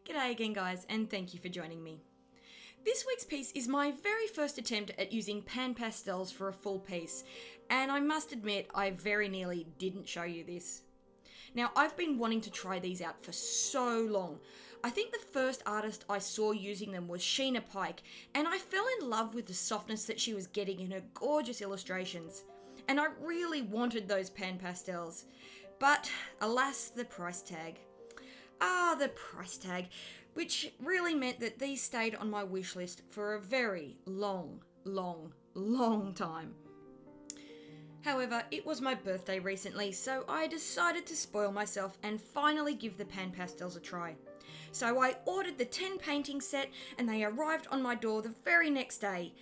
G'day again guys, and thank you for joining me. This week's piece is my very first attempt at using pan pastels for a full piece, and I must admit I very nearly didn't show you this. Now, I've been wanting to try these out for so long. I think the first artist I saw using them was Sheena Pike, and I fell in love with the softness that she was getting in her gorgeous illustrations. And I really wanted those pan pastels. But alas, the price tag. The price tag, which really meant that these stayed on my wish list for a very long time. However, it was my birthday recently, so I decided to spoil myself and finally give the pan pastels a try. So I ordered the 10 painting set and they arrived on my door the very next day,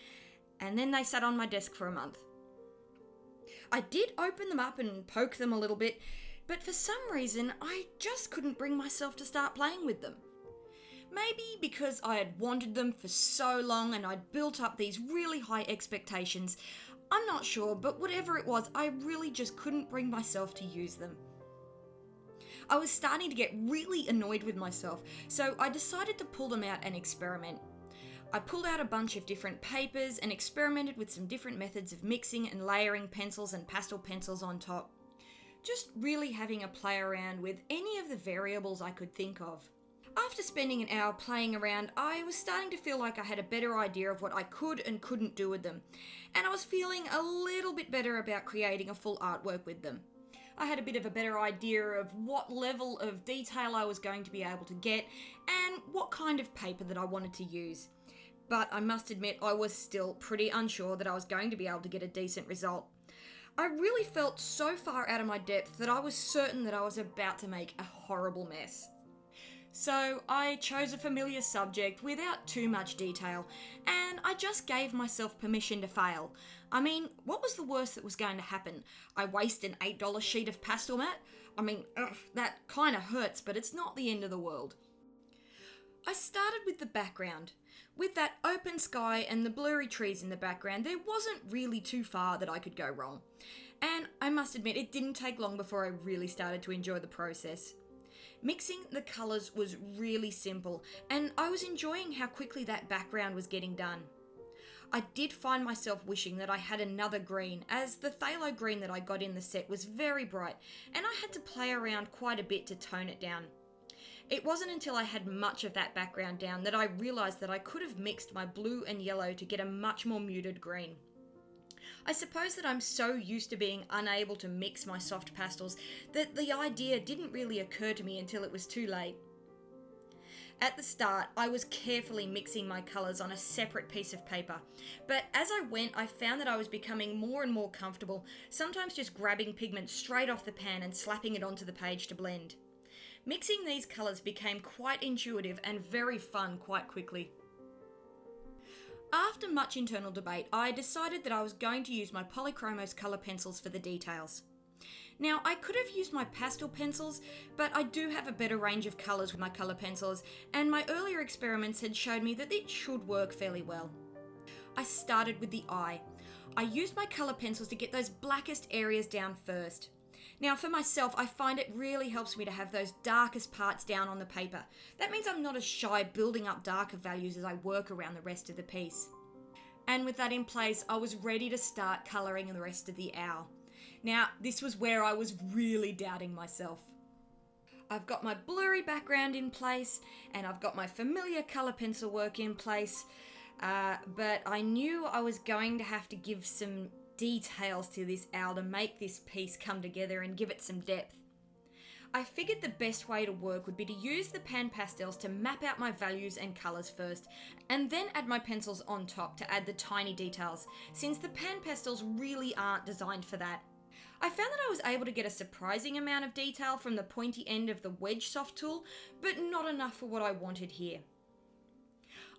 and then they sat on my desk for a month. I did open them up and poke them a little bit, but for some reason I just couldn't bring myself to start playing with them. Maybe because I had wanted them for so long and I'd built up these really high expectations. I'm not sure, but whatever it was, I really just couldn't bring myself to use them. I was starting to get really annoyed with myself, so I decided to pull them out and experiment. I pulled out a bunch of different papers and experimented with some different methods of mixing and layering pencils and pastel pencils on top. Just really having a play around with any of the variables I could think of. After spending an hour playing around, I was starting to feel like I had a better idea of what I could and couldn't do with them, and I was feeling a little bit better about creating a full artwork with them. I had a bit of a better idea of what level of detail I was going to be able to get and what kind of paper that I wanted to use. But I must admit I was still pretty unsure that I was going to be able to get a decent result. I really felt so far out of my depth that I was certain that I was about to make a horrible mess. So I chose a familiar subject without too much detail, and I just gave myself permission to fail. I mean, what was the worst that was going to happen? I waste an $8 sheet of pastel mat? I mean, that kind of hurts, but it's not the end of the world. I started with the background. With that open sky and the blurry trees in the background, there wasn't really too far that I could go wrong. And I must admit, it didn't take long before I really started to enjoy the process. Mixing the colours was really simple, and I was enjoying how quickly that background was getting done. I did find myself wishing that I had another green, as the phthalo green that I got in the set was very bright, and I had to play around quite a bit to tone it down. It wasn't until I had much of that background down that I realised that I could have mixed my blue and yellow to get a much more muted green. I suppose that I'm so used to being unable to mix my soft pastels that the idea didn't really occur to me until it was too late. At the start, I was carefully mixing my colours on a separate piece of paper, but as I went, I found that I was becoming more and more comfortable, sometimes just grabbing pigment straight off the pan and slapping it onto the page to blend. Mixing these colours became quite intuitive and very fun quite quickly. After much internal debate, I decided that I was going to use my polychromos colour pencils for the details. Now, I could have used my pastel pencils, but I do have a better range of colours with my colour pencils, and my earlier experiments had showed me that it should work fairly well. I started with the eye. I used my colour pencils to get those blackest areas down first. Now, for myself, I find it really helps me to have those darkest parts down on the paper. That means I'm not as shy building up darker values as I work around the rest of the piece. And with that in place, I was ready to start colouring the rest of the owl. Now, this was where I was really doubting myself. I've got my blurry background in place, and I've got my familiar colour pencil work in place, but I knew I was going to have to give some details to this owl to make this piece come together and give it some depth. I figured the best way to work would be to use the pan pastels to map out my values and colours first, and then add my pencils on top to add the tiny details, since the pan pastels really aren't designed for that. I found that I was able to get a surprising amount of detail from the pointy end of the wedge soft tool, but not enough for what I wanted here.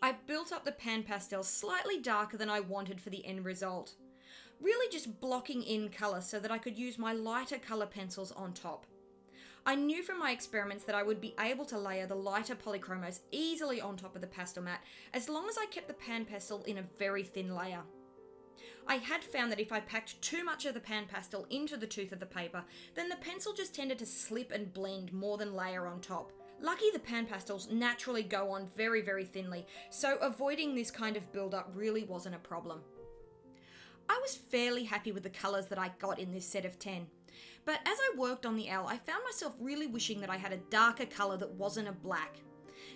I built up the pan pastels slightly darker than I wanted for the end result. Really just blocking in colour so that I could use my lighter colour pencils on top. I knew from my experiments that I would be able to layer the lighter polychromos easily on top of the pastel mat as long as I kept the pan pastel in a very thin layer. I had found that if I packed too much of the pan pastel into the tooth of the paper, then the pencil just tended to slip and blend more than layer on top. Lucky the pan pastels naturally go on very, very thinly, so avoiding this kind of build-up really wasn't a problem. I was fairly happy with the colours that I got in this set of 10, but as I worked on the L, I found myself really wishing that I had a darker colour that wasn't a black.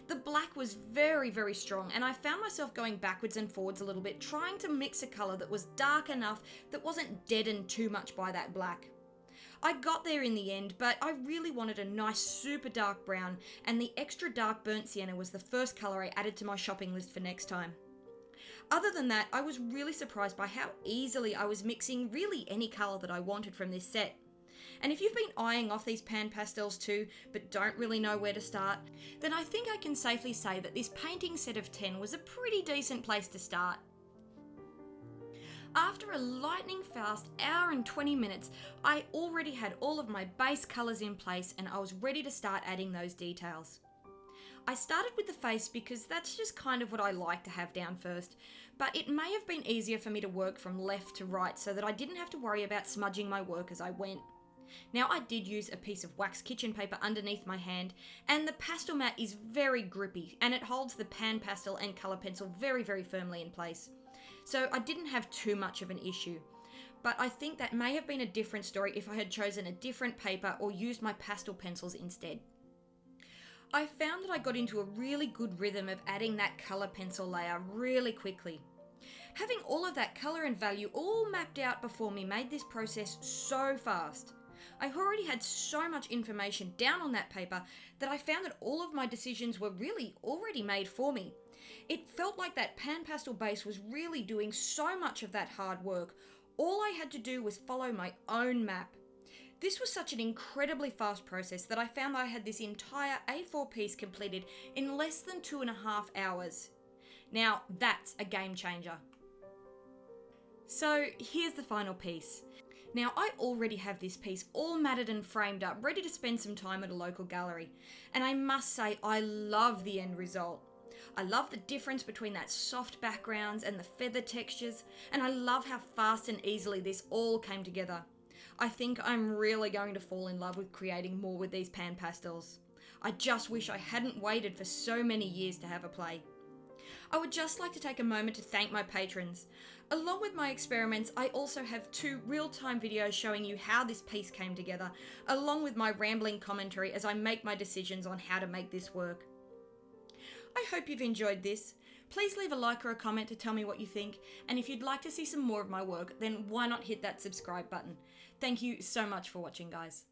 The black was very, very strong, and I found myself going backwards and forwards a little bit, trying to mix a colour that was dark enough that wasn't deadened too much by that black. I got there in the end, but I really wanted a nice super dark brown, and the extra dark burnt sienna was the first colour I added to my shopping list for next time. Other than that, I was really surprised by how easily I was mixing really any colour that I wanted from this set. And if you've been eyeing off these pan pastels too, but don't really know where to start, then I think I can safely say that this painting set of 10 was a pretty decent place to start. After a lightning fast hour and 20 minutes, I already had all of my base colours in place and I was ready to start adding those details. I started with the face because that's just kind of what I like to have down first, but it may have been easier for me to work from left to right so that I didn't have to worry about smudging my work as I went. Now I did use a piece of wax kitchen paper underneath my hand, and the pastel mat is very grippy and it holds the pan pastel and colour pencil very, very firmly in place. So I didn't have too much of an issue, but I think that may have been a different story if I had chosen a different paper or used my pastel pencils instead. I found that I got into a really good rhythm of adding that colour pencil layer really quickly. Having all of that colour and value all mapped out before me made this process so fast. I already had so much information down on that paper that I found that all of my decisions were really already made for me. It felt like that pan pastel base was really doing so much of that hard work. All I had to do was follow my own map. This was such an incredibly fast process that I found that I had this entire A4 piece completed in less than 2.5 hours. Now that's a game changer. So here's the final piece. Now I already have this piece all matted and framed up, ready to spend some time at a local gallery. And I must say I love the end result. I love the difference between that soft backgrounds and the feather textures, and I love how fast and easily this all came together. I think I'm really going to fall in love with creating more with these pan pastels. I just wish I hadn't waited for so many years to have a play. I would just like to take a moment to thank my patrons. Along with my experiments, I also have 2 real-time videos showing you how this piece came together, along with my rambling commentary as I make my decisions on how to make this work. I hope you've enjoyed this. Please leave a like or a comment to tell me what you think, and if you'd like to see some more of my work, then why not hit that subscribe button. Thank you so much for watching, guys.